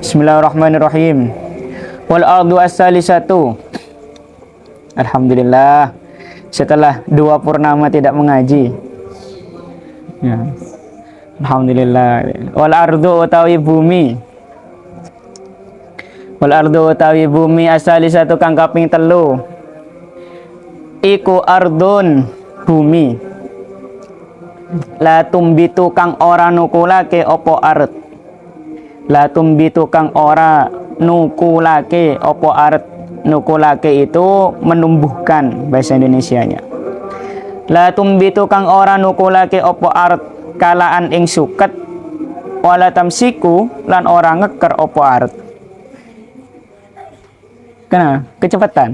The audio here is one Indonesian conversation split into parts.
Bismillahirrahmanirrahim. Wal ardu as-salisatu. Alhamdulillah, setelah 2 purnama tidak mengaji. Ya. Alhamdulillah. Wal ardu utawi bumi. Wal ardu utawi bumi as-salisatu kang kaping 3. Iku ardun bumi. La tumbitu kang ora nukulake opo ard. La tumbitu kang ora nukulake opo ard. Nukulake itu menumbuhkan bahasa Indonesianya. La tumbitu kang ora nukulake opo ard kalaan ing suket. Wala tamsiku lan ora ngeker opo ard. Kena kecepatan.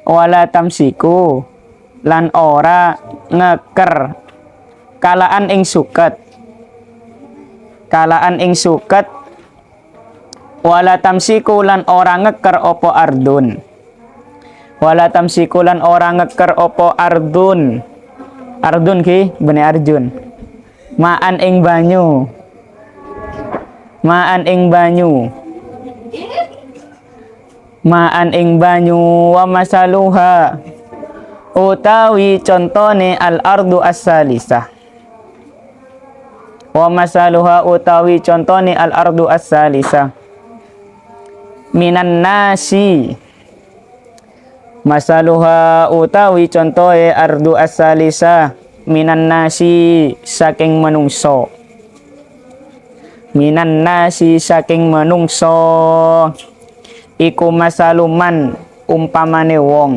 Wala tamsiku lan ora ngeker kalaan ing suket. Kalaan ing suket. Wala tamsiku lan ora ngeker opo ardun. Wala tamsiku lan ora ngeker opo ardun. Ardun ki bene Arjun. Maan ing banyu. Maan ing banyu. Maan ing banyu wa masaluha utawi contone al ardu as-salisah. Wa masaluha utawi contone al ardu as-salisah minan nasi. Masaluha utawi contohe ardu as-salisah minan nasi saking menungso. Minan nasi saking menungso iku masaluman umpamane wong.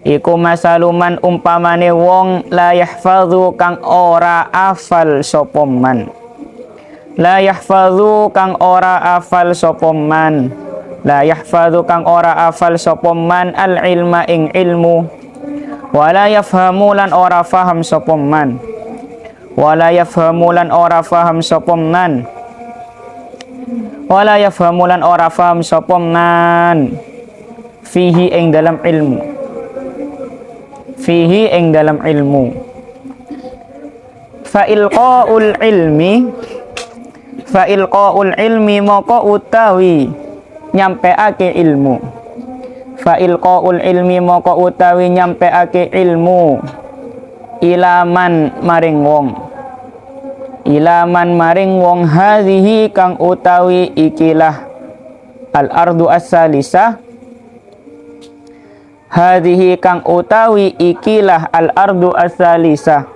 Iku masaluman umpamane wong la yahfadzu kang ora afal sapa man. La yahfadzu kang ora afal sapa man. La yahfadzu kang ora afal sapa man al ilma ing ilmu. Wala yafhamu lan ora faham sapa man. Wala yafhamu lan ora faham sapa man. Wala yafhamu lan ora faham sapa man fihi ing dalam ilmu. Fihi ing dalam ilmu. Fa ilqaul ilmi. Fa ilqaul ilmi moko utawi nyampeake ilmu. Fa ilqaul ilmi moko utawi nyampeake ilmu ilaman maring wong. Ilaman maring wong hadhihi kang utawi ikilah al ardu as-salisah. Hadhihi kang utawi ikilah al ardu as-salisah.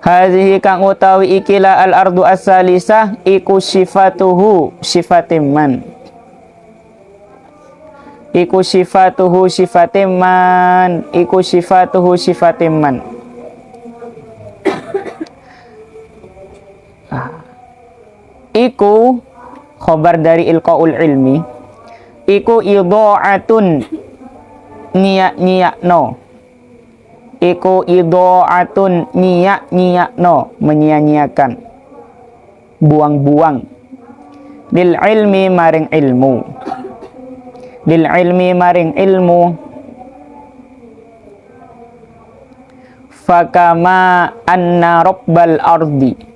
Hadhihi kang utawi ikilah al ardu as-salisah iku sifatuhu sifatiman. Iku sifatuhu sifatiman. Iku sifatuhu sifatiman. Iku khobar dari ilqaul ilmi. Iku idha'atun niyak-niyakno. Iku idha'atun niyak-niyakno, menyia-nyiakan, buang-buang. Lil ilmi maring ilmu. Lil ilmi maring ilmu. Fakama anna rabbal ardi.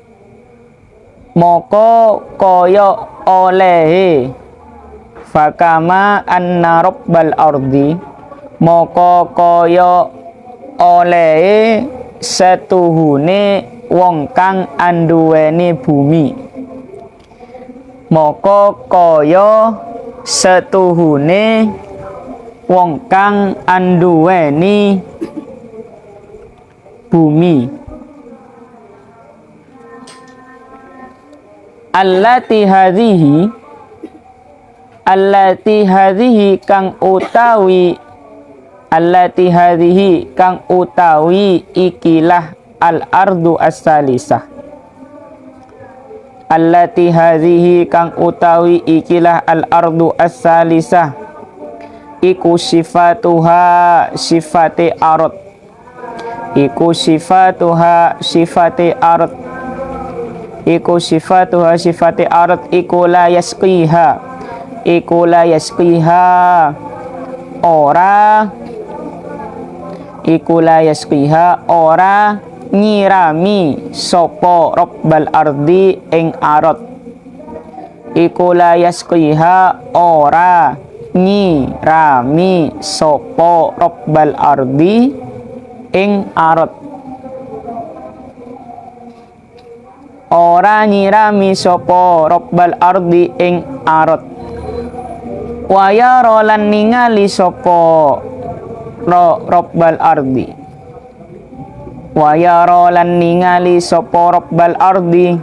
Moko koyo olehe. Fakama anna rabbal ardi. Moko koyo olehe setuhune wong kang anduweni bumi. Moko koyo setuhune wong kang anduweni bumi. Allati hadhihi kang utawi. Allati hadhihi kang utawi ikilah al ardu as-salisah. Allati hadhihi kang utawi ikilah al ardu as-salisah iku sifatuha sifate ard. Iku sifatuha sifate ard. Iku sifatuha sifate ard. Iku la yasqiha. Iku la yasqiha ora iku la yasqiha ora nyirami sopo rabbal ardi ing arot. Iku la yasqiha ora nyirami sopo rabbal ardi ing arot. Ora nyirami sopo rabbal ardi ing arot. Waya rolan ningali sopo rabbal ardi. Waya rolan ningali sopo rabbal ardi.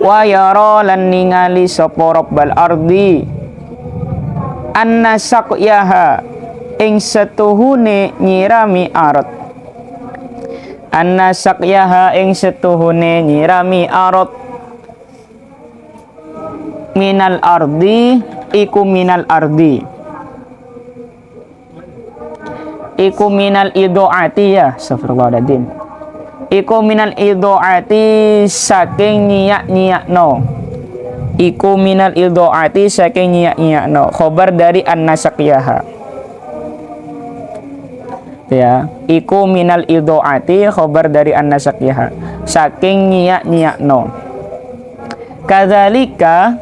Waya rolan ningali sopo rabbal ardi. Anna saqyaha ing setuhune nyirami arot. Anna saqyaha ing setuhune nyirami arot. Minal ardi iku minal ardi. Iku minal idoati ya, astagfirullahaladzim. Iku minal idoati saking nyiak no. Iku minal idoati saking nyiak no. Khobar dari an-nasaqyaha. Ya, iku minal idoati khobar dari an-nasaqyaha saking nyiak no. Kadzalika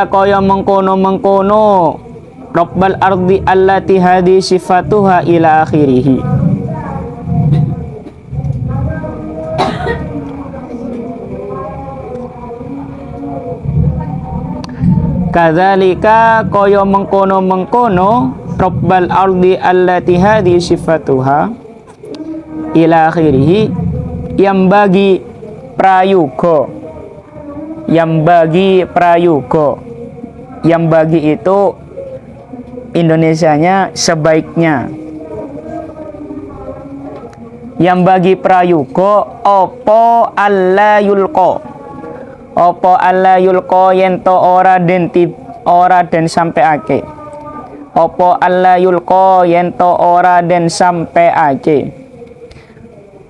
kaya mengkono rabbal ardi allati hadi sifatuha ila akhirih. Kadzalika kaya mengkono rabbal ardi allati hadi sifatuha ila akhirih yang bagi prayoga. Yang bagi itu Indonesianya sebaiknya. Yang bagi prayoga opo alla yulqa. Opo alla yulqa yento ora den sampeake. Opo alla yulqa yento ora den sampeake.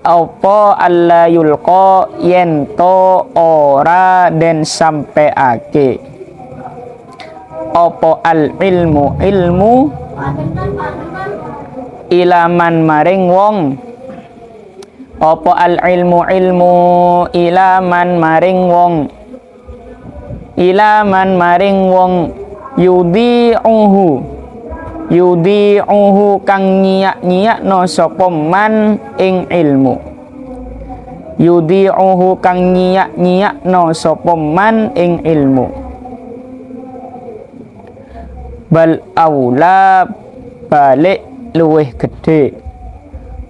Opo alla yulqa yento ora den sampeake. Opo al ilmu ilaman maring wong. Opo al ilmu ilaman maring wong. Ilaman maring wong yudi'uhu kang nyiak no sapa man ing ilmu. Yudi'uhu kang nyiak no sapa man ing ilmu. Bal aula balik luweh gede.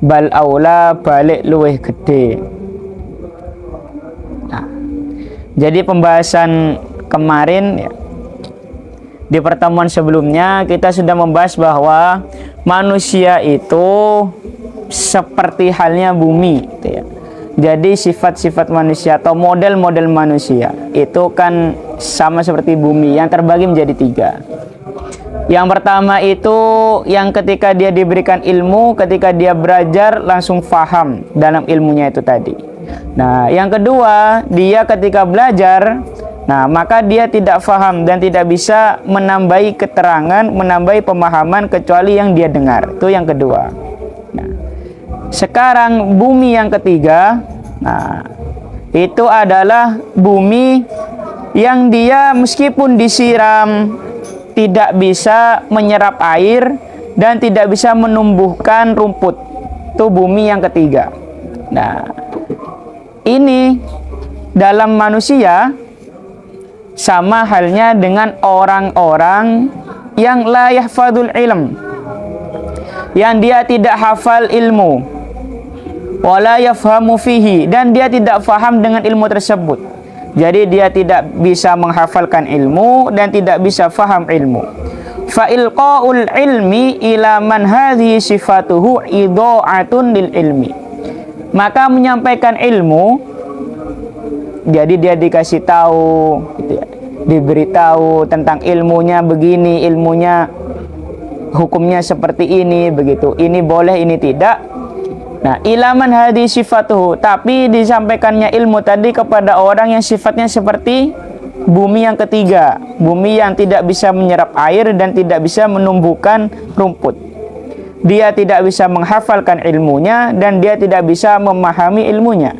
Bal aula balik luweh gede. Nah, jadi pembahasan kemarin ya, di pertemuan sebelumnya kita sudah membahas bahwa manusia itu seperti halnya bumi gitu ya. Jadi sifat-sifat manusia atau model-model manusia itu kan sama seperti bumi yang terbagi menjadi 3. Yang pertama itu yang ketika dia diberikan ilmu, ketika dia belajar langsung faham dalam ilmunya itu tadi. Nah, yang kedua, dia ketika belajar, nah maka dia tidak faham dan tidak bisa menambahi keterangan, menambahi pemahaman kecuali yang dia dengar. Itu yang kedua. Nah, sekarang bumi yang ketiga, nah itu adalah bumi yang dia meskipun disiram tidak bisa menyerap air dan tidak bisa menumbuhkan rumput. Itu bumi yang ketiga. Nah, ini dalam manusia sama halnya dengan orang-orang yang la yahfadul ilm, yang dia tidak hafal ilmu, wala yafhamu fihi, dan dia tidak faham dengan ilmu tersebut. Jadi dia tidak bisa menghafalkan ilmu dan tidak bisa faham ilmu. Fa ilqaul ilmi ila man hadhihi sifatuhu idha'atun lil ilmi. Maka menyampaikan ilmu, jadi dia dikasih tahu gitu ya, diberitahu tentang ilmunya begini, ilmunya hukumnya seperti ini, begitu. Ini boleh, ini tidak. Nah, ilaman hadis sifatuhu, tapi disampaikannya ilmu tadi kepada orang yang sifatnya seperti bumi yang ketiga, bumi yang tidak bisa menyerap air dan tidak bisa menumbuhkan rumput. Dia tidak bisa menghafalkan ilmunya dan dia tidak bisa memahami ilmunya.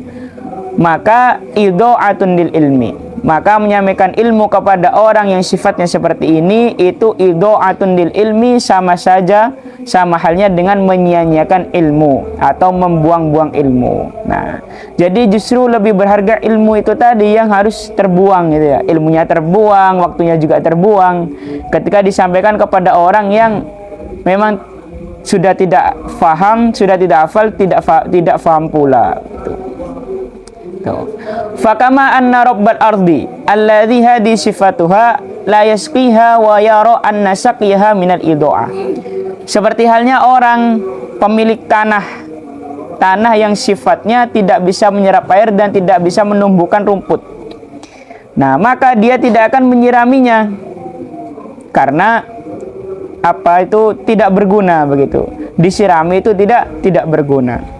Maka idha'atun lil ilmi, maka menyampaikan ilmu kepada orang yang sifatnya seperti ini itu idha'atun lil ilmi, sama saja, sama halnya dengan menyia-nyiakan ilmu atau membuang-buang ilmu. Nah, jadi justru lebih berharga ilmu itu tadi yang harus terbuang gitu ya. Ilmunya terbuang, waktunya juga terbuang ketika disampaikan kepada orang yang memang sudah tidak faham, sudah tidak hafal, tidak faham pula. Fakama anna rabbal ardi alladhi hadi sifatuha la yasqiha wa yara anna saqiha minal idha'ah. Seperti halnya orang pemilik tanah yang sifatnya tidak bisa menyerap air dan tidak bisa menumbuhkan rumput. Nah, maka dia tidak akan menyiraminya karena apa itu tidak berguna begitu. Disirami itu tidak berguna.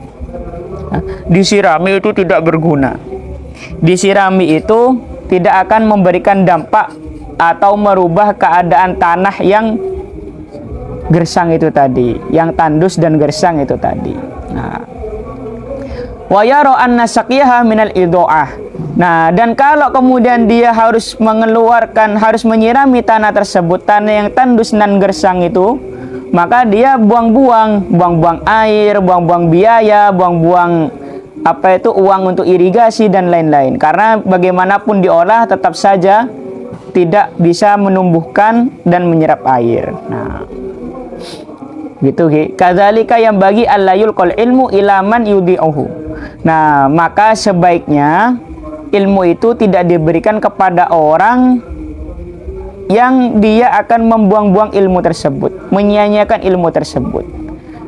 Disirami itu tidak berguna. Disirami itu tidak akan memberikan dampak atau merubah keadaan tanah yang gersang itu tadi, yang tandus dan gersang itu tadi. Nah, wa yara anna saqiyaha minal idha'ah. Nah, dan kalau kemudian dia harus harus menyirami tanah tersebut, tanah yang tandus dan gersang itu, maka dia buang-buang air, buang-buang biaya, buang-buang uang untuk irigasi dan lain-lain. Karena bagaimanapun diolah tetap saja tidak bisa menumbuhkan dan menyerap air. Nah, gitu kadzalika yang bagi allayul qal ilmu ilaman yudhi'uhu. Nah, maka sebaiknya ilmu itu tidak diberikan kepada orang yang dia akan membuang-buang ilmu tersebut, menyia-nyiakan ilmu tersebut.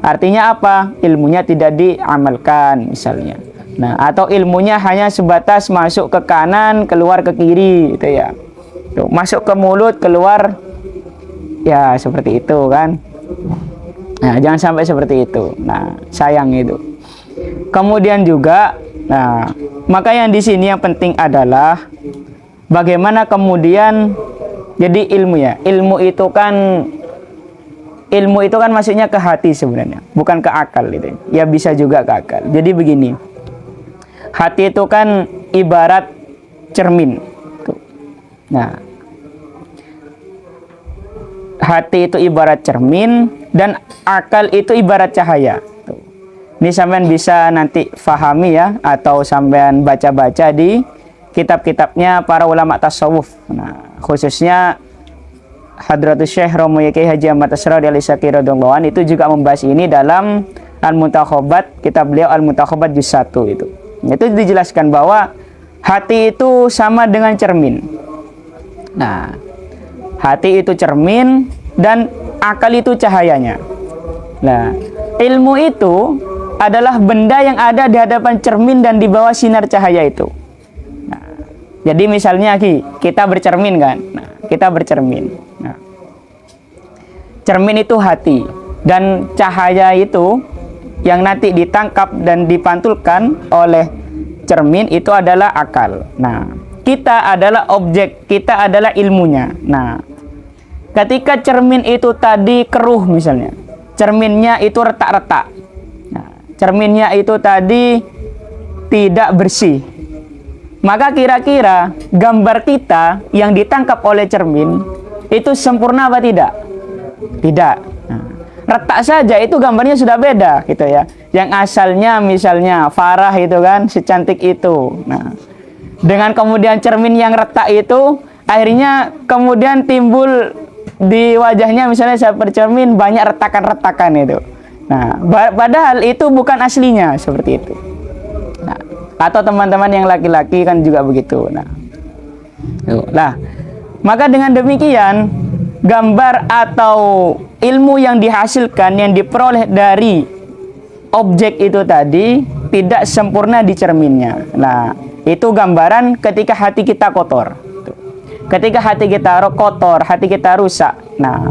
Artinya apa? Ilmunya tidak diamalkan misalnya. Nah, atau ilmunya hanya sebatas masuk ke kanan, keluar ke kiri gitu ya. Tuh, masuk ke mulut, keluar ya seperti itu kan. Nah, jangan sampai seperti itu. Nah, sayang itu. Kemudian juga, nah, maka yang di sini yang penting adalah bagaimana kemudian jadi ilmu ya. Ilmu itu kan maksudnya ke hati sebenarnya, bukan ke akal gitu. Ya bisa juga ke akal. Jadi begini. Hati itu kan ibarat cermin. Tuh. Nah, hati itu ibarat cermin dan akal itu ibarat cahaya. Tuh. Ini sampean bisa nanti fahami ya, atau sampean baca-baca di kitab-kitabnya para ulama tasawuf. Nah, khususnya Hadratus Syekh Romo Yai Haji Ahmad Asrari Al-Isaki radhiyallahu anhu itu juga membahas ini dalam Al-Muntakhabat, kitab beliau Al-Muntakhabat juz 1 itu. Itu dijelaskan bahwa hati itu sama dengan cermin. Nah, hati itu cermin dan akal itu cahayanya. Nah, ilmu itu adalah benda yang ada di hadapan cermin dan di bawah sinar cahaya itu. Nah, jadi misalnya kita bercermin kan. Nah, kita bercermin. Nah, cermin itu hati dan cahaya itu yang nanti ditangkap dan dipantulkan oleh cermin itu adalah akal. Nah, kita adalah objek, kita adalah ilmunya. Nah, ketika cermin itu tadi keruh misalnya, cerminnya itu retak-retak. Nah, cerminnya itu tadi tidak bersih. Maka kira-kira gambar kita yang ditangkap oleh cermin itu sempurna apa tidak? Tidak. Nah, retak saja itu gambarnya sudah beda gitu ya. Yang asalnya misalnya Farah itu kan secantik itu. Nah, dengan kemudian cermin yang retak itu akhirnya kemudian timbul di wajahnya misalnya saya bercermin banyak retakan-retakan itu. Nah, padahal itu bukan aslinya seperti itu. Nah, atau teman-teman yang laki-laki kan juga begitu. Nah, maka dengan demikian gambar atau ilmu yang dihasilkan, yang diperoleh dari objek itu tadi tidak sempurna di cerminnya. Nah, itu gambaran ketika hati kita kotor. Ketika hati kita kotor, hati kita rusak. Nah,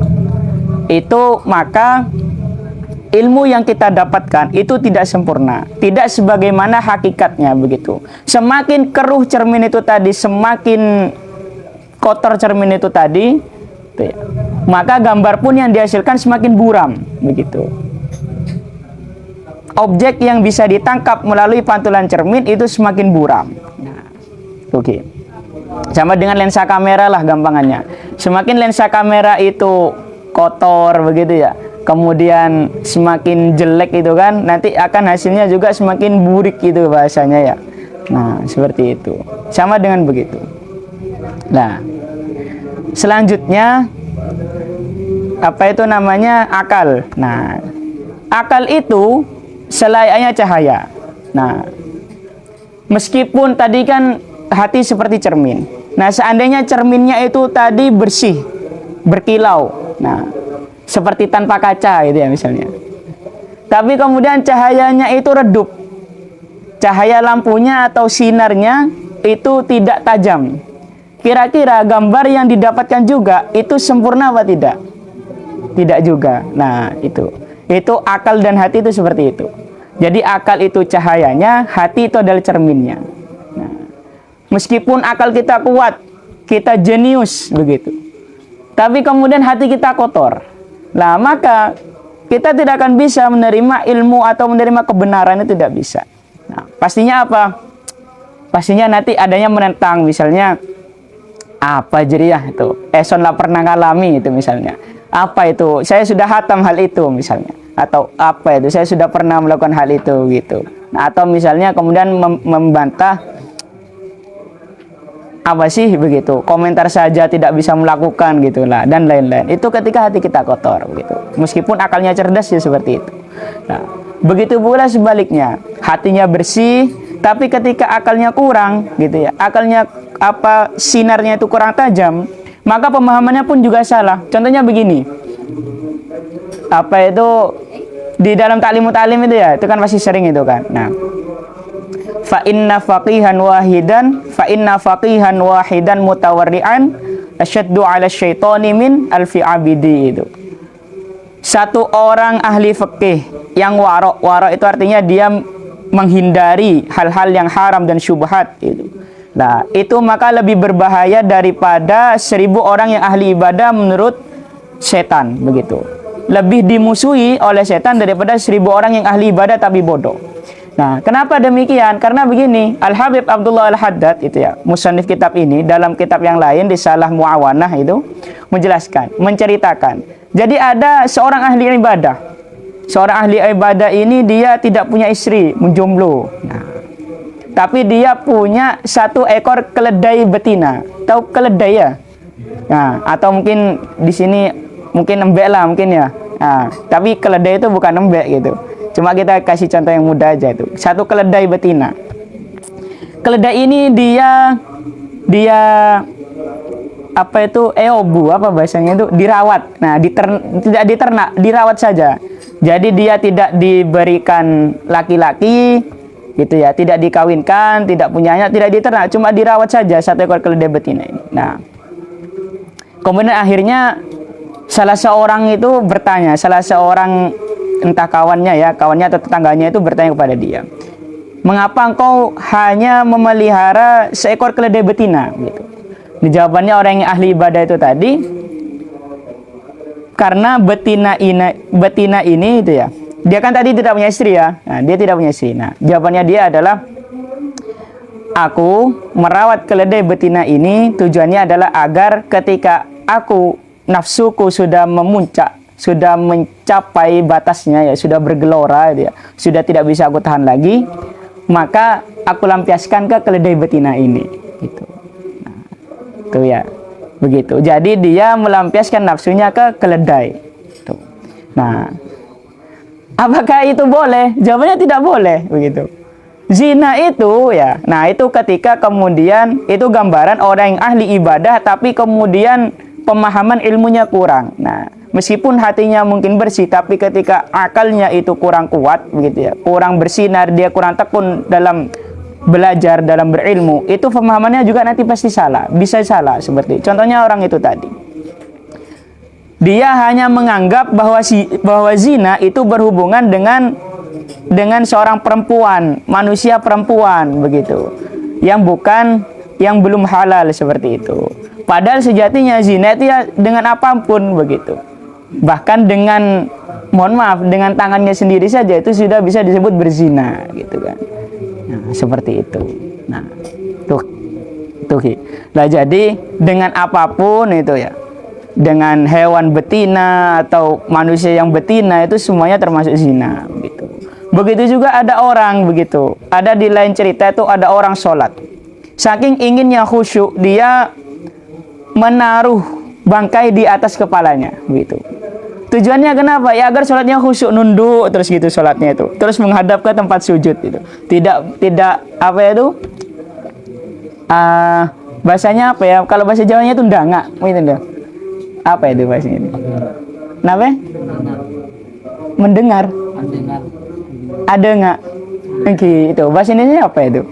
itu maka ilmu yang kita dapatkan itu tidak sempurna, tidak sebagaimana hakikatnya begitu. Semakin keruh cermin itu tadi, semakin kotor cermin itu tadi, maka gambar pun yang dihasilkan semakin buram, begitu. Objek yang bisa ditangkap melalui pantulan cermin itu semakin buram. Nah, oke. Sama dengan lensa kamera lah gampangannya. Semakin lensa kamera itu kotor begitu ya, kemudian semakin jelek itu kan, nanti akan hasilnya juga semakin burik gitu bahasanya ya. Nah, seperti itu. Sama dengan begitu. Nah, selanjutnya apa itu namanya? Akal. Nah, akal itu selayaknya cahaya. Nah, meskipun tadi kan hati seperti cermin. Nah, seandainya cerminnya itu tadi bersih, berkilau. Nah, seperti tanpa kaca itu ya misalnya. Tapi kemudian cahayanya itu redup. Cahaya lampunya atau sinarnya itu tidak tajam. Kira-kira gambar yang didapatkan juga itu sempurna apa tidak? Tidak juga. Nah, itu akal dan hati itu seperti itu. Jadi akal itu cahayanya, hati itu adalah cerminnya. Nah, meskipun akal kita kuat, kita jenius begitu, tapi kemudian hati kita kotor. Nah, maka kita tidak akan bisa menerima ilmu atau menerima kebenaran, itu tidak bisa. Nah, pastinya apa? Pastinya nanti adanya menentang, misalnya apa jeriah itu, Eson lah pernah ngalami itu misalnya. Apa itu? Saya sudah hatam hal itu misalnya. Atau apa itu? Saya sudah pernah melakukan hal itu gitu. Nah, atau misalnya kemudian membantah, apa sih begitu? Komentar saja tidak bisa melakukan gitulah dan lain-lain. Itu ketika hati kita kotor gitu. Meskipun akalnya cerdas ya seperti itu. Nah, begitu pula sebaliknya. Hatinya bersih, tapi ketika akalnya kurang gitu ya. Akalnya sinarnya itu kurang tajam, maka pemahamannya pun juga salah. Contohnya begini. Apa itu di dalam ta'limut ta'lim itu ya, itu kan masih sering itu kan. Nah, fa inna faqihan wahidan mutawarri'an asyaddu 'ala syaitani min alfi abidi itu. Satu orang ahli fikih yang warok itu artinya dia menghindari hal-hal yang haram dan syubhat itu. Nah, itu maka lebih berbahaya daripada 1000 orang yang ahli ibadah menurut setan begitu. Lebih dimusuhi oleh setan daripada 1000 orang yang ahli ibadah tapi bodoh. Nah, kenapa demikian? Karena begini, Al-Habib Abdullah Al-Haddad itu ya, musannif kitab ini, dalam kitab yang lain di Salah Mu'awanah itu menjelaskan, menceritakan. Jadi ada seorang ahli ibadah. Seorang ahli ibadah ini dia tidak punya istri, menjomblo. Nah, tapi dia punya 1 ekor keledai betina. Tahu keledai ya? Nah, atau mungkin di sini mungkin embek lah mungkin ya. Nah, tapi keledai itu bukan embek gitu. Cuma kita kasih contoh yang mudah aja itu. 1 keledai betina. Keledai ini dia apa itu eobu apa bahasanya itu dirawat. Nah, tidak diternak, dirawat saja. Jadi dia tidak diberikan laki-laki gitu ya, tidak dikawinkan, tidak punya anak, tidak diternak, cuma dirawat saja 1 ekor keledai betina ini. Nah, kemudian akhirnya salah seorang itu bertanya, salah seorang entah kawannya atau tetangganya itu bertanya kepada dia, mengapa engkau hanya memelihara 1 ekor keledai betina gitu. Di jawabannya orang yang ahli ibadah itu tadi, karena betina ini itu ya, dia kan tadi tidak punya istri ya. Nah, dia tidak punya istri. Nah, jawabannya dia adalah, aku merawat keledai betina ini tujuannya adalah agar ketika nafsuku sudah memuncak, sudah mencapai batasnya ya, sudah bergelora ya, sudah tidak bisa aku tahan lagi, maka aku lampiaskan ke keledai betina ini gitu. Nah, itu ya. Begitu. Jadi dia melampiaskan nafsunya ke keledai. Tuh. Nah, apakah itu boleh? Jawabannya tidak boleh, begitu. Zina itu ya. Nah, itu ketika kemudian itu gambaran orang yang ahli ibadah tapi kemudian pemahaman ilmunya kurang. Nah, meskipun hatinya mungkin bersih tapi ketika akalnya itu kurang kuat begitu ya. Kurang bersinar, dia kurang tekun dalam belajar, dalam berilmu, itu pemahamannya juga nanti pasti salah, bisa salah seperti contohnya orang itu tadi. Dia hanya menganggap bahwa zina itu berhubungan dengan seorang perempuan, manusia perempuan begitu. Yang belum halal seperti itu. Padahal sejatinya zina itu ya dengan apapun begitu. Bahkan dengan, mohon maaf, dengan tangannya sendiri saja itu sudah bisa disebut berzina gitu kan. Nah, seperti itu. Nah, tuh. Nah, jadi dengan apapun itu ya, dengan hewan betina atau manusia yang betina itu semuanya termasuk zina gitu. Begitu juga ada orang begitu. Ada di lain cerita itu ada orang sholat. Saking inginnya khusyuk, dia menaruh bangkai di atas kepalanya gitu. Tujuannya kenapa? Ya agar sholatnya khusyuk, nunduk terus gitu sholatnya itu. Terus menghadap ke tempat sujud itu. Tidak apa ya itu? Bahasanya apa ya? Kalau bahasa Jawanya itu ndangak, gitu dah. Apa itu bahasanya ini? Kenapa? Mendengar. Ada nggak? Oke, itu bahasa Indonesia apa itu?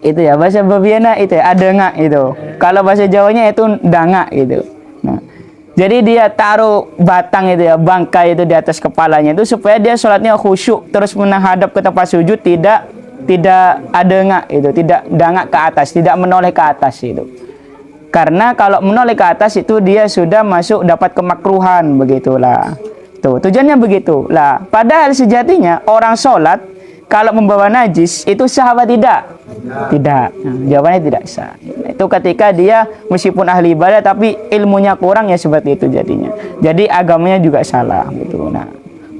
Itu ya bahasa Babiana itu ya, ada nggak itu. Kalau bahasa Jawanya itu ndangak gitu. Nah, jadi dia taruh batang itu ya, bangkai itu di atas kepalanya itu supaya dia sholatnya khusyuk, terus menghadap ke tempat sujud, tidak ada nggak itu, tidak dangak ke atas, tidak menoleh ke atas itu. Karena kalau menoleh ke atas itu dia sudah masuk dapat kemakruhan begitulah. Tuh, tujuannya begitu. Lah, padahal sejatinya orang sholat kalau membawa najis itu sah apa tidak? Tidak. Nah, jawabannya tidak sah. Itu ketika dia meskipun ahli ibadah tapi ilmunya kurang ya seperti itu jadinya. Jadi agamanya juga salah gitu. Nah,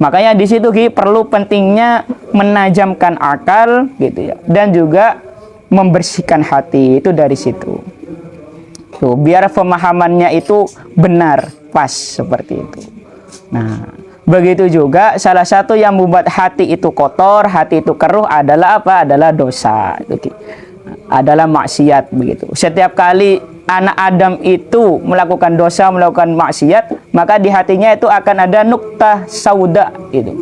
makanya di situ perlu pentingnya menajamkan akal gitu ya, dan juga membersihkan hati itu dari situ. Tuh, biar pemahamannya itu benar, pas seperti itu. Nah, begitu juga salah satu yang membuat hati itu kotor, hati itu keruh adalah apa? Adalah dosa. Itu adalah maksiat begitu. Setiap kali anak Adam itu melakukan dosa, melakukan maksiat, maka di hatinya itu akan ada nuktah sauda itu.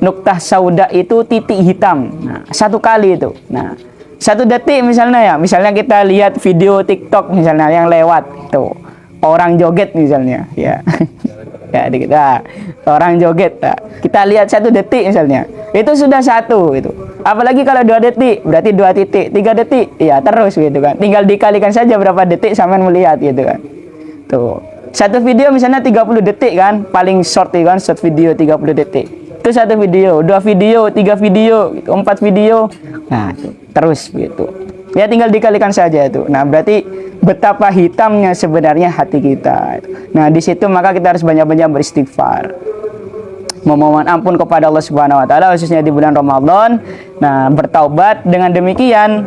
Nuktah sauda itu titik hitam. Nah, satu kali itu. Nah, satu detik misalnya kita lihat video TikTok misalnya yang lewat tuh, orang joget misalnya ya. Ya, orang joget. Nah, kita lihat satu detik misalnya, itu sudah satu itu. Apalagi kalau 2 detik, berarti 2 titik, 3 detik, ya terus gitu kan. Tinggal dikalikan saja berapa detik sampean melihat gitu kan. Tuh. Satu video misalnya 30 detik kan, paling short kan, short video 30 detik. Itu satu video, 2 video, 3 video, 4 video. Nah, itu, terus gitu. Ya tinggal dikalikan saja itu. Nah, berarti betapa hitamnya sebenarnya hati kita. Nah, di situ maka kita harus banyak-banyak beristighfar. Memohon ampun kepada Allah Subhanahu wa taala khususnya di bulan Ramadan. Nah, bertaubat dengan demikian.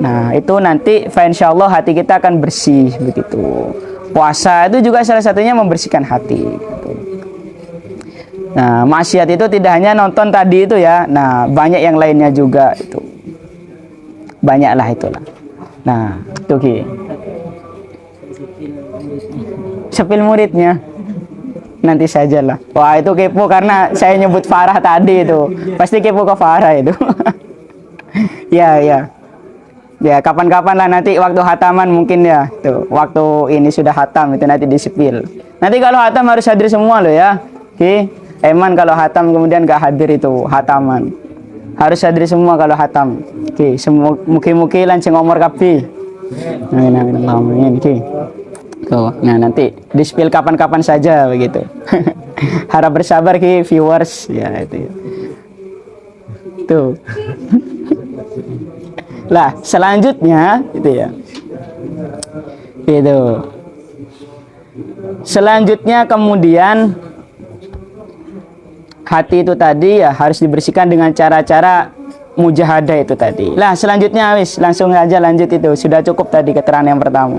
Nah, itu nanti insyaallah hati kita akan bersih begitu. Puasa itu juga salah satunya membersihkan hati gitu. Nah, maksiat itu tidak hanya nonton tadi itu ya. Nah, banyak yang lainnya juga itu. Banyaklah itulah. Nah, itu sepil muridnya nanti sajalah. Wah, itu kepo karena saya nyebut Farah tadi itu. Pasti kepo ke Farah itu. Ya. Ya, kapan-kapan lah nanti waktu hataman mungkin ya. Tuh, waktu ini sudah hatam itu nanti disepil. Nanti kalau hatam harus hadir semua loh ya. Oke. Eman kalau hatam kemudian gak hadir itu hataman. Harus hadir semua kalau hatam. Oke, semua mugi-mugi lanceng umur kabeh. Amin. Oke. Tuh, nah nanti di-spill kapan-kapan saja begitu. Harap bersabar viewers ya itu. Tuh. Lah, selanjutnya itu ya. Itu. Selanjutnya kemudian hati itu tadi ya harus dibersihkan dengan cara-cara mujahadah itu tadi. Lah, selanjutnya langsung aja lanjut itu. Sudah cukup tadi keterangan yang pertama.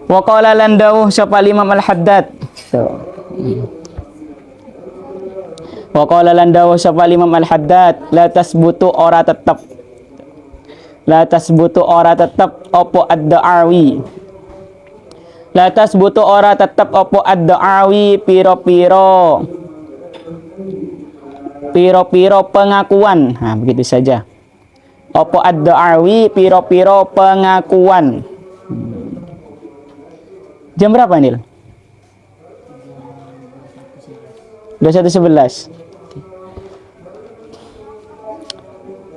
Wa qala lan dawuh sapa Imam Al-Haddad. Wa qala lan dawuh sapa Imam Al-Haddad, la tasbutu ora tetep. La tasbutu ora tetep opo ad-da'awi. La tasbutu ora tetep opo ad-da'awi piro-piro pengakuan. Nah, begitu saja. Opo ad-da'awi piro-piro pengakuan. Jam berapa, Nil? 21.11.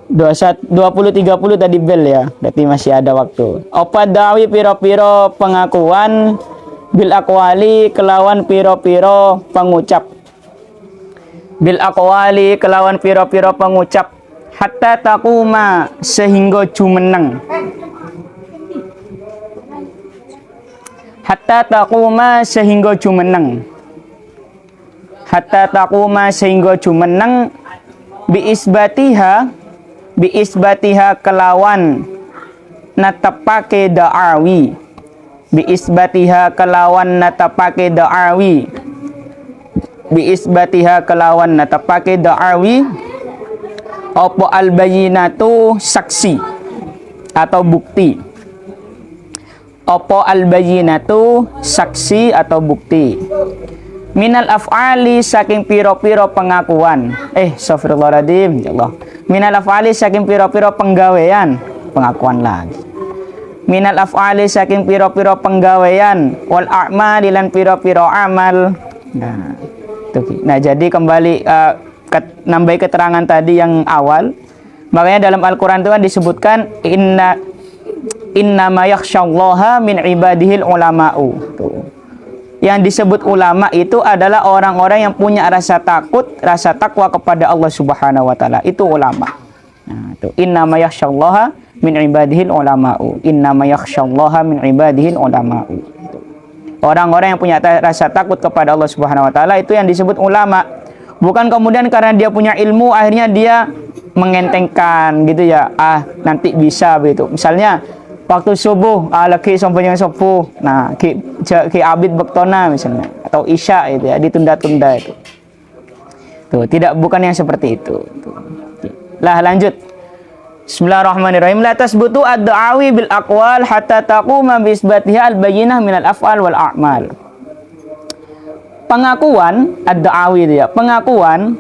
20-30 tadi bel ya, berarti masih ada waktu. Apa dawi piro-piro pengakuan bil akwali kelawan piro-piro pengucap. Bil akwali kelawan piro-piro pengucap hatta takuma sehingga jumeneng. Hatta takuma sehingga jumeneng. Hatta takuma sehingga jumeneng biisbatiha kelawan natapake da'awi. Biisbatiha kelawan natapake da'awi. Biisbatiha kelawan natapake da'awi. Apa albayinatu saksi atau bukti. Apa albayinatu saksi atau bukti. Minal af'ali saking piro-piro pengakuan. Astagfirullahaladzim, ya Allah. Minal af'ali saking piro-piro penggawean. Pengakuan lagi. Minal af'ali saking piro-piro penggawean. Wal a'mali lan piro-piro amal. Nah, jadi kembali nambahi keterangan tadi yang awal. Makanya dalam Al-Quran itu kan disebutkan innama yakhsyallaha min ibadihil ulama'u. Tuh. Yang disebut ulama itu adalah orang-orang yang punya rasa takut, rasa takwa kepada Allah Subhanahu wa taala. Itu ulama. Nah, itu innama yakhsyallaha min ibadihil ulama'u. Innama yakhsyallaha min ibadihil ulama'u. Orang-orang yang punya rasa takut kepada Allah Subhanahu wa taala itu yang disebut ulama. Bukan kemudian karena dia punya ilmu akhirnya dia mengentengkan gitu ya. Nanti bisa begitu. Misalnya waktu subuh, laki sompong yang subuh, nah ki abid bektona misalnya, atau isya itu ya, ditunda-tunda itu. Tuh, bukan yang seperti itu. Tuh. Lah lanjut. Bismillahirrahmanirrahim. La tasbutu ad-da'awi bil aqwal hatta taquma bi isbatiha al-bayyinah min al-af'al wal a'mal. Pengakuan ad-da'awi itu ya, pengakuan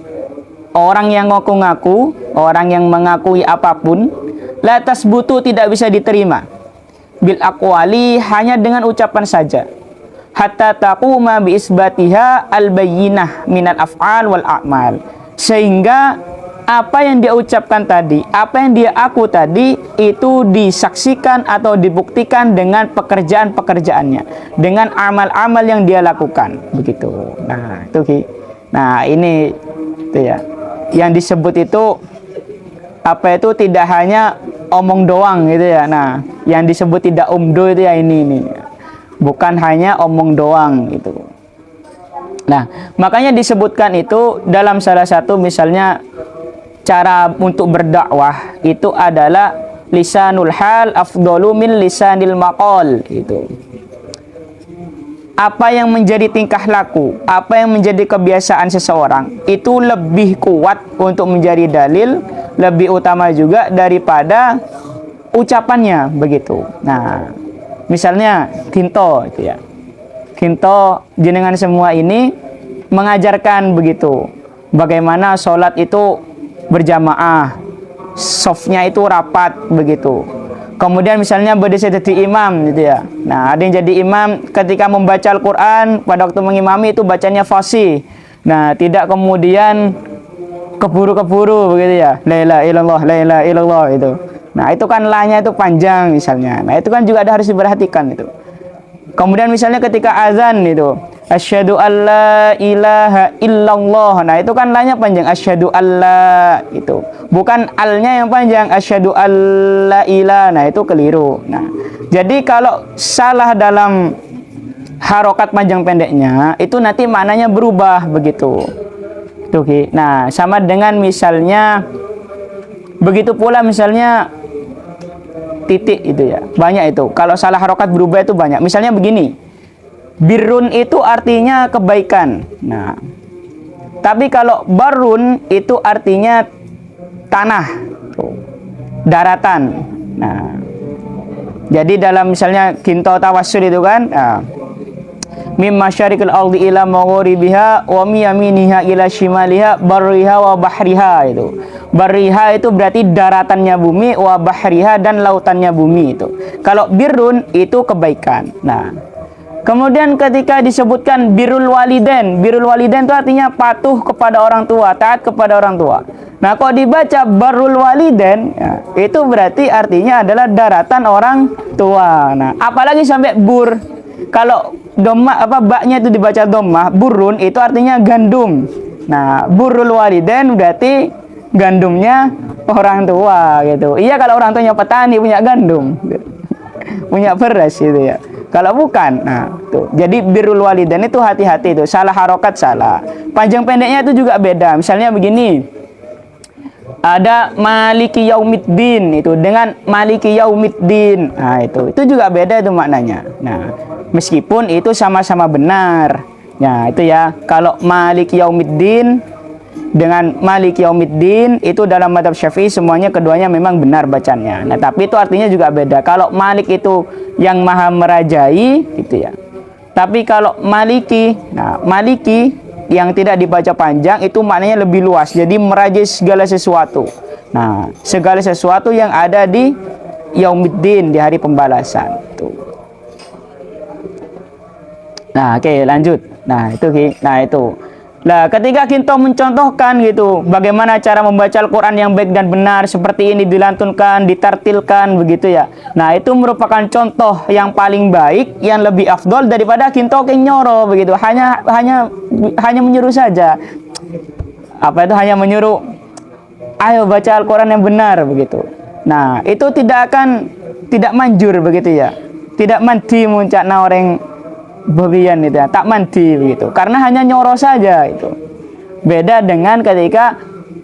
orang yang ngaku-ngaku, orang yang mengakui apapun, la tasbutu tidak bisa diterima. Bil aqwali hanya dengan ucapan saja. Hatta taquma bi isbatiha al bayyinah minal af'al wal a'mal. Sehingga apa yang dia ucapkan tadi, apa yang dia aku tadi itu disaksikan atau dibuktikan dengan pekerjaan-pekerjaannya, dengan amal-amal yang dia lakukan, begitu. Nah, itu Ki. Nah, ini itu ya. Yang disebut itu apa itu tidak hanya omong doang gitu ya. Nah, yang disebut tidak umdo itu ya ini. Bukan hanya omong doang gitu. Nah, makanya disebutkan itu dalam salah satu misalnya cara untuk berdakwah itu adalah lisanul hal afdalu min lisanil maqal itu. Apa yang menjadi tingkah laku, apa yang menjadi kebiasaan seseorang itu lebih kuat untuk menjadi dalil, lebih utama juga daripada ucapannya begitu. Nah, misalnya Kinto itu ya. Kinto jenengan semua ini mengajarkan begitu. Bagaimana sholat itu berjamaah, softnya itu rapat begitu. Kemudian misalnya berdiri jadi imam gitu ya. Nah, ada yang jadi imam ketika membaca Al-Quran pada waktu mengimami itu bacanya fasih. Nah, tidak kemudian keburu-keburu begitu ya. La ilaha illallah, la ilaha illallah itu. Nah, itu kan la-nya itu panjang misalnya. Nah, itu kan juga harus diperhatikan itu. Kemudian misalnya ketika azan itu, asyhadu alla ilaha illallah. Nah, itu kan la-nya panjang, asyhadu alla itu. Bukan al-nya yang panjang, asyhadu alla ilaha. Nah, itu keliru. Nah, jadi kalau salah dalam harokat panjang pendeknya, itu nanti maknanya berubah begitu. Tuh, nah, sama dengan misalnya begitu pula misalnya titik itu ya. Banyak itu. Kalau salah harokat berubah itu banyak. Misalnya begini. Birrun itu artinya kebaikan. Nah, tapi kalau barun itu artinya tanah, daratan. Nah, jadi dalam misalnya Kinto Tawassul itu kan, mim masyariqil ardi ila maghribiha wa mi yaminiha ila shimaliha barriha wa bahriha itu. Barriha itu berarti daratannya bumi, wa bahriha dan lautannya bumi itu. Kalau birrun itu kebaikan. Nah, Kemudian ketika disebutkan birrul walidain itu artinya patuh kepada orang tua, taat kepada orang tua. Nah, kok dibaca barrul walidain, ya, itu berarti artinya adalah daratan orang tua. Nah, apalagi sampai bur. Kalau domah baknya itu dibaca domah, burun itu artinya gandum. Nah, burrul walidain berarti gandumnya orang tua gitu. Iya, kalau orang tuanya petani punya gandum, punya beras gitu ya. Kalau bukan, nah tuh. Jadi birrul walidain itu hati-hati itu, salah harokat salah. Panjang pendeknya itu juga beda. Misalnya begini, ada maliki yaumiddin itu dengan maliki yaumiddin. Nah itu juga beda itu maknanya. Nah meskipun itu sama-sama benar. Nah itu ya, kalau maliki yaumiddin dengan Malik Yaumiddin itu dalam mazhab Syafi'i semuanya keduanya memang benar bacanya. Nah, tapi itu artinya juga beda. Kalau Malik itu yang maha merajai gitu ya. Tapi kalau Maliki, nah Maliki yang tidak dibaca panjang itu maknanya lebih luas. Jadi merajai segala sesuatu. Nah, segala sesuatu yang ada di Yaumiddin, di hari pembalasan. Tuh. Nah, oke, lanjut. Nah, itu. Nah, ketika kita mencontohkan gitu, bagaimana cara membaca Al-Quran yang baik dan benar, seperti ini dilantunkan, ditartilkan, begitu ya. Nah, itu merupakan contoh yang paling baik, yang lebih afdol daripada kita nyoro, begitu. Hanya menyuruh saja. Apa itu hanya menyuruh, ayo baca Al-Quran yang benar, begitu. Nah, itu tidak manjur, begitu ya. Tidak mandi muncak na orang bebian itu ya, tak mandi begitu, karena hanya nyoro saja itu. Beda dengan ketika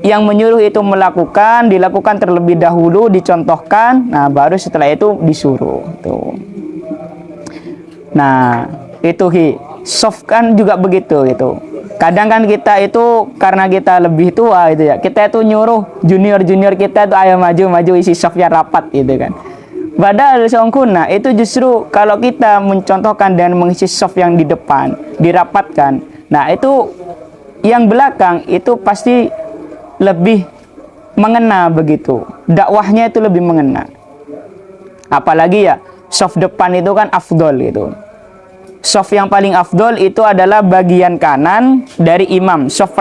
yang menyuruh itu dilakukan terlebih dahulu, dicontohkan, nah baru setelah itu disuruh tuh. Nah itu soft kan juga begitu gitu. Kadang kan kita itu karena kita lebih tua itu ya, kita itu nyuruh junior kita itu ayo maju isi softnya rapat gitu kan. Padahal songkuna itu justru kalau kita mencontohkan dan mengisi soft yang di depan, dirapatkan. Nah, itu yang belakang itu pasti lebih mengena begitu. Dakwahnya itu lebih mengena. Apalagi ya, soft depan itu kan afdol gitu. Soft yang paling afdol itu adalah bagian kanan dari imam. Soft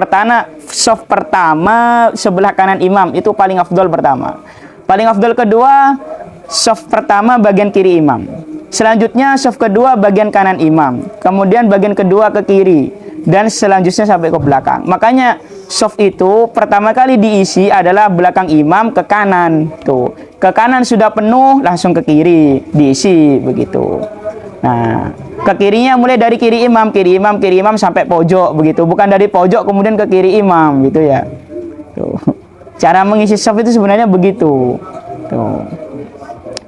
pertama sebelah kanan imam itu paling afdol pertama. Paling afdol kedua, soft pertama bagian kiri imam. Selanjutnya soft kedua bagian kanan imam. Kemudian bagian kedua ke kiri. Dan selanjutnya sampai ke belakang. Makanya soft itu pertama kali diisi adalah belakang imam ke kanan. Tuh. Ke kanan sudah penuh, langsung ke kiri. Diisi begitu. Nah, ke kirinya mulai dari kiri imam sampai pojok begitu. Bukan dari pojok kemudian ke kiri imam gitu ya. Tuh. Cara mengisi soft itu sebenarnya begitu. Tuh.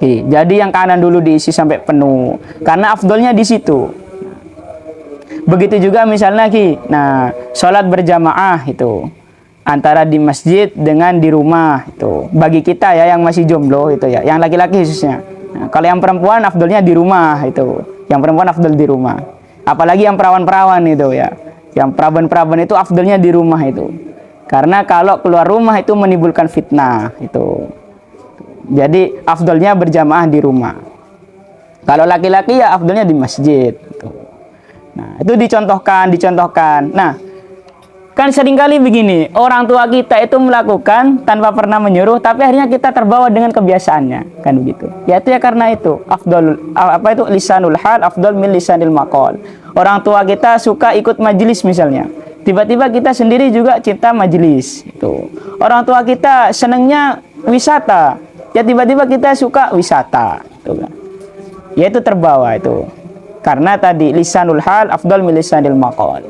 Jadi yang kanan dulu diisi sampai penuh, karena afdolnya di situ. Begitu juga misalnya nah sholat berjamaah itu antara di masjid dengan di rumah itu. Bagi kita ya yang masih jomblo itu ya, yang laki-laki khususnya. Nah, kalau yang perempuan afdolnya di rumah itu, yang perempuan afdol di rumah. Apalagi yang perawan-perawan itu ya, yang perawan-perawan itu afdolnya di rumah itu. Karena kalau keluar rumah itu menimbulkan fitnah itu. Jadi afdolnya berjamaah di rumah. Kalau laki-laki ya afdolnya di masjid. Nah itu dicontohkan. Nah kan seringkali begini, orang tua kita itu melakukan tanpa pernah menyuruh, tapi akhirnya kita terbawa dengan kebiasaannya, kan begitu. Yaitu ya karena itu afdol lisanul hal afdol min lisanil maqal. Orang tua kita suka ikut majelis misalnya. Tiba-tiba kita sendiri juga cinta majelis. Itu. Orang tua kita senangnya wisata. Ya tiba-tiba kita suka wisata, ya itu terbawa itu, karena tadi lisanul hal afdal min lisanil maqal.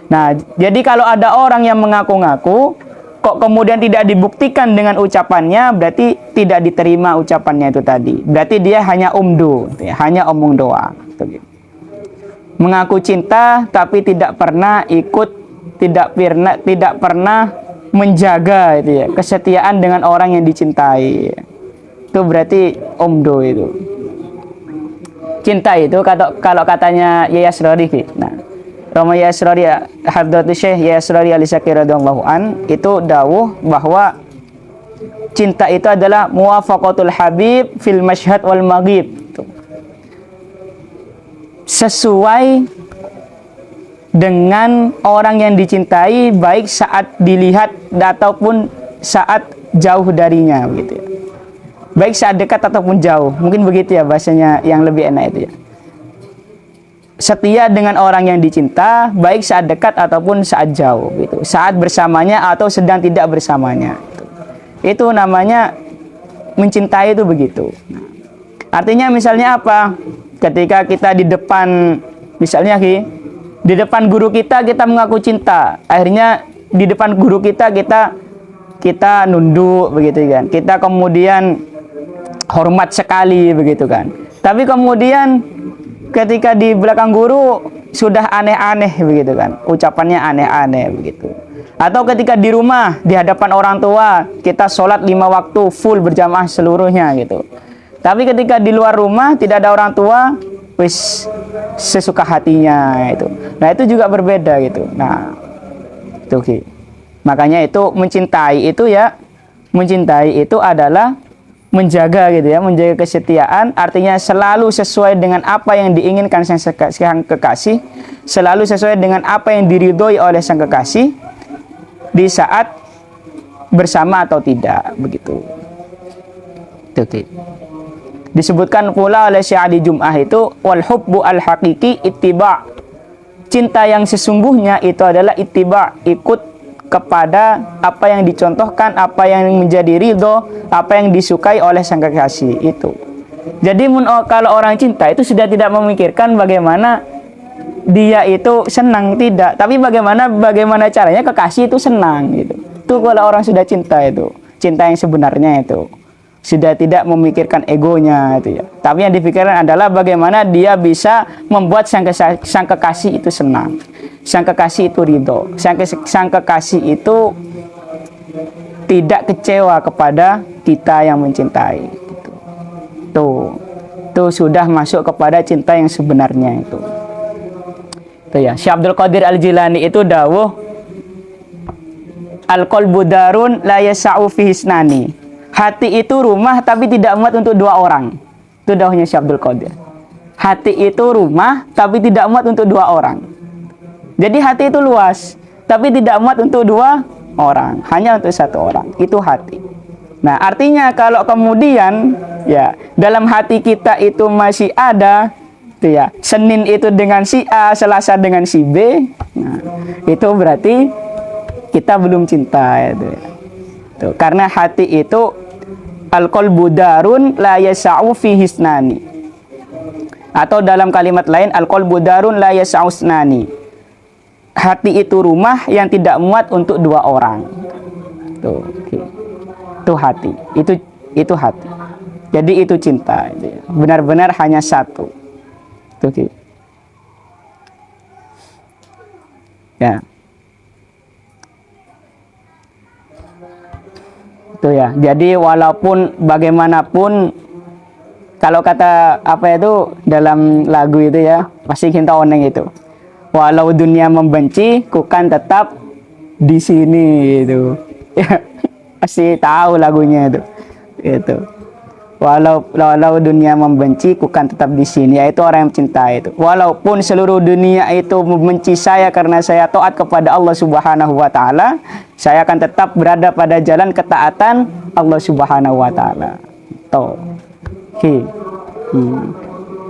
Nah, jadi kalau ada orang yang mengaku-ngaku, kok kemudian tidak dibuktikan dengan ucapannya, berarti tidak diterima ucapannya itu tadi. Berarti dia hanya hanya omong doa. Mengaku cinta tapi tidak pernah ikut, tidak pernah menjaga itu ya, kesetiaan dengan orang yang dicintai. Itu berarti omdo itu. Cinta itu kalau katanya Yayas Rodi. Nah, Roma Yayas Rodi Hadratus Syekh Yayas Rodi Al-Syakir radhiyallahu an itu dawuh bahwa cinta itu adalah muwafaqatul habib fil masyhad wal maghib. sesuai dengan orang yang dicintai, baik saat dilihat ataupun saat jauh darinya, begitu ya. Baik saat dekat ataupun jauh, mungkin begitu ya bahasanya yang lebih enak itu ya. Setia dengan orang yang dicinta, baik saat dekat ataupun saat jauh, gitu. Saat bersamanya atau sedang tidak bersamanya. Itu namanya mencintai, itu begitu. Artinya misalnya apa? Ketika kita di depan, misalnya di depan guru kita mengaku cinta. Akhirnya di depan guru kita nunduk, begitu kan. Kita kemudian hormat sekali, begitu kan. Tapi kemudian ketika di belakang guru sudah aneh-aneh, begitu kan, ucapannya aneh-aneh, begitu. Atau ketika di rumah di hadapan orang tua kita sholat 5 waktu full berjamaah seluruhnya, gitu. Tapi ketika di luar rumah tidak ada orang tua, wis sesuka hatinya itu. Nah itu juga berbeda, gitu. Nah itu makanya itu mencintai itu ya, mencintai itu adalah menjaga, gitu ya, menjaga kesetiaan, artinya selalu sesuai dengan apa yang diinginkan sang kekasih, selalu sesuai dengan apa yang diridhoi oleh sang kekasih di saat bersama atau tidak, begitu. Disebutkan pula oleh Syekh Adi Jum'ah itu, wal hubbu al haqiqi ittiba'. Cinta yang sesungguhnya itu adalah ittiba', ikut kepada apa yang dicontohkan, apa yang menjadi ridho, apa yang disukai oleh sang kekasih itu. Jadi kalau orang cinta itu sudah tidak memikirkan bagaimana dia itu senang, tidak, tapi bagaimana caranya kekasih itu senang, gitu. Itu kalau orang sudah cinta, itu cinta yang sebenarnya itu sudah tidak memikirkan egonya, itu ya. Tapi yang dipikirkan adalah bagaimana dia bisa membuat sang kekasih itu senang, sang kekasih itu ridho, sang kekasih itu tidak kecewa kepada kita yang mencintai, gitu. Tuh sudah masuk kepada cinta yang sebenarnya itu. Itu ya. Syekh Abdul Qadir Al-Jilani itu dawuh, al-qalbu darun la yasa'u fihi isnani. Hati itu rumah tapi tidak muat untuk 2 orang. Itu dawuhnya Syekh Abdul Qadir. Hati itu rumah tapi tidak muat untuk 2 orang. Jadi hati itu luas tapi tidak muat untuk 2 orang, hanya untuk 1 orang. Itu hati. Nah, artinya kalau kemudian ya dalam hati kita itu masih ada itu ya, Senin itu dengan si A, Selasa dengan si B, nah, itu berarti kita belum cinta, itu ya. Tuh, karena hati itu al-qalbu darun la yasa'u fihi isnani. Atau dalam kalimat lain, al-qalbu darun la yasa'u isnani. Hati itu rumah yang tidak muat untuk 2 orang. Tuh, itu hati. Itu hati. Jadi itu cinta. Benar-benar hanya satu. Tuh, ya. Itu ya. Jadi walaupun bagaimanapun, kalau kata apa itu dalam lagu itu ya, pasti kita oneng itu. Walau dunia membenci, ku kan tetap di sini itu. Ya, pasti tahu lagunya itu. Itu. Walau dunia membenci, ku kan tetap di sini. Yaitu orang yang mencintai itu. Walaupun seluruh dunia itu membenci saya karena saya taat kepada Allah Subhanahu wa taala, saya akan tetap berada pada jalan ketaatan Allah Subhanahu wa taala. Tuh.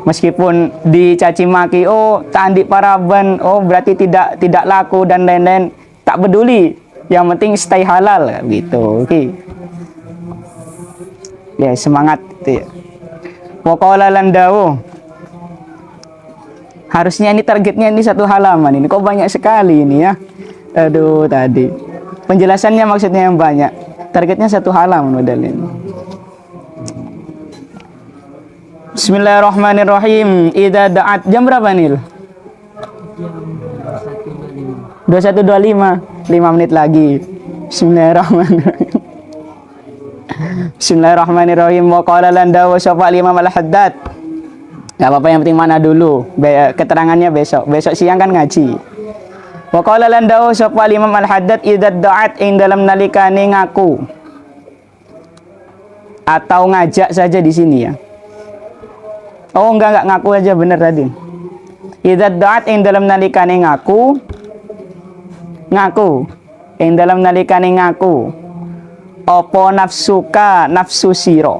Meskipun dicaci maki, oh tandi paraban, oh berarti tidak laku dan lain-lain, tak peduli. Yang penting stay halal, gitu. Ya, semangat itu ya. Waqala landawu. Harusnya ini targetnya ini 1 halaman ini. Kok banyak sekali ini ya. Aduh tadi. Penjelasannya maksudnya yang banyak. Targetnya 1 halaman model ini. Bismillahirrahmanirrahim. Idza da'at, jam berapa Nil? 21.25. 5 menit lagi. Bismillahirrahmanirrahim. Bismillahirrahmanirrahim. Wa qala landa wa syafa' Imam Al-Haddad. Enggak apa-apa, yang penting mana dulu. Keterangannya besok siang kan ngaji. Wa qala landa wa syafa' Imam Al-Haddad idza da'at, ing dalam nalikane ngaku atau ngajak saja di sini ya. Oh enggak ngaku aja bener tadi. Idza da'at ing dalam nalikane ngaku ing dalam nalikane ngaku apa nafsuka nafsu sira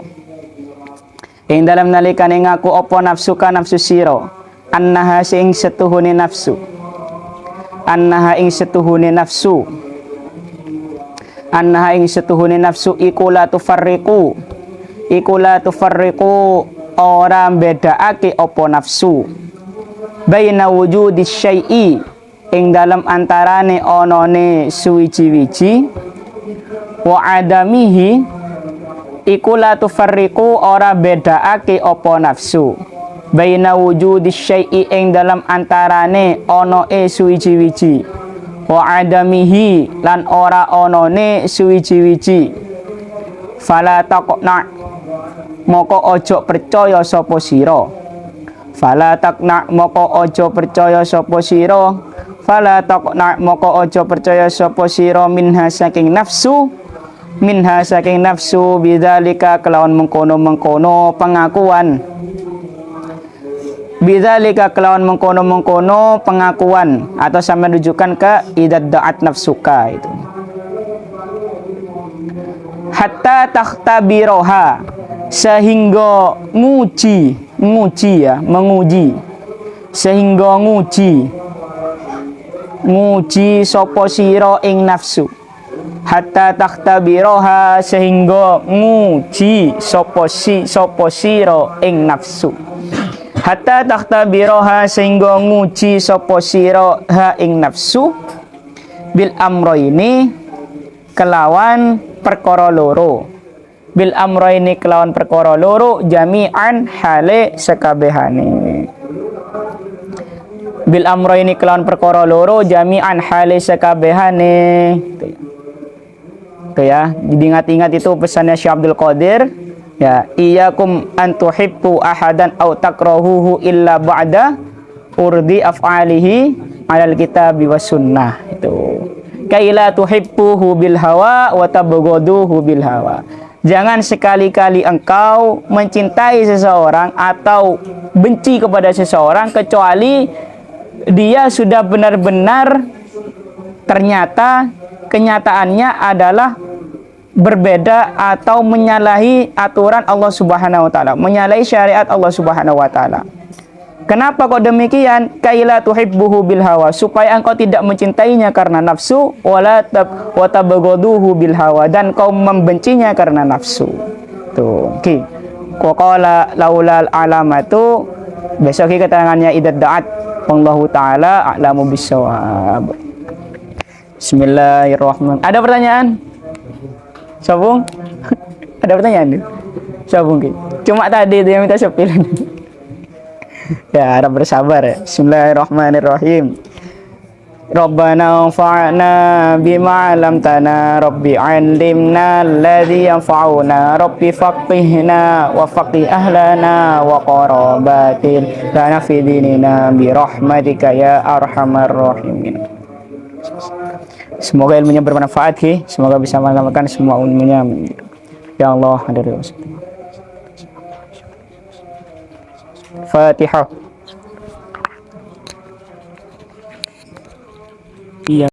ing dalam nalikane ngaku apa nafsuka nafsu sira annaha sing setuhune nafsu annaha ing setuhune nafsu iku la tufarriqu ora bedakake apa nafsu baina wujudi syai'i ing dalam antarane onone suwiji-wiji wa adamihi iku la tufarriqu ora bedakake apa nafsu baina wujudi syai'i ing dalam antarane ono suwiji-wiji wa adamihi lan ora onone suwiji-wiji fala taqna moko ojo percaya sapa sira fala taqna moko ojo percaya sapa sira fala taqna moko ojo percaya sapa sira minha saking nafsu bidzalika kelawan mengkono pengakuan bidzalika kelawan mengkono pengakuan atau sama rujukan ke idad da'at nafsuka itu hatta takhtabiroha sehingga nguji sapa sira ing nafsu hatta takhtabiroha sehingga nguji sapa sira ing nafsu hatta takhtabiroha sehingga nguji sapa sira ha ing nafsu bil amroini kelawan perkara loro jami'an hale sekabehane bil amroini kelawan perkara loro jami'an hale sekabehane itu ya. Jadi ingat-ingat itu pesannya Syekh Abdul Qadir ya, iyyakum an tuhibbu ahadan aw takrahuhu illa ba'da urdi af'alihi 'alal kitabi was sunnah itu. Kaila tuhibbuhu bil hawa wa tabghaduhu bil hawa. Jangan sekali-kali engkau mencintai seseorang atau benci kepada seseorang kecuali dia sudah benar-benar ternyata kenyataannya adalah berbeda atau menyalahi aturan Allah Subhanahu wa taala, menyalahi syariat Allah Subhanahu wa taala. Kenapa kok demikian? Kaila tuhibbuhu bil hawa, supaya engkau tidak mencintainya karena nafsu, wa tabghaduhu bil hawa, dan kau membencinya karena nafsu. Tuh, oke. Qala laulal alamatu, besok keterangannya idad da'at. Wallahu taala a'lamu bissawab. Bismillahirrahmanirrahim. Ada pertanyaan? Sabung? Ada pertanyaan? Sabung. Cuma tadi dia minta sepil. Ya, harap bersabar ya. Bismillahirrahmanirrahim. Rabbana anfa'na bima 'allamtana, Rabbi 'allimna alladhi yanfa'una, Rabbi faqihna wa faqih ahlana wa qarabatin lana fi dinina bi rahmatika ya arhamar rahimin. Semoga ilmunya bermanfaat, semoga bisa mengamalkan semua ilmunya. Ya Allah, Fatihah.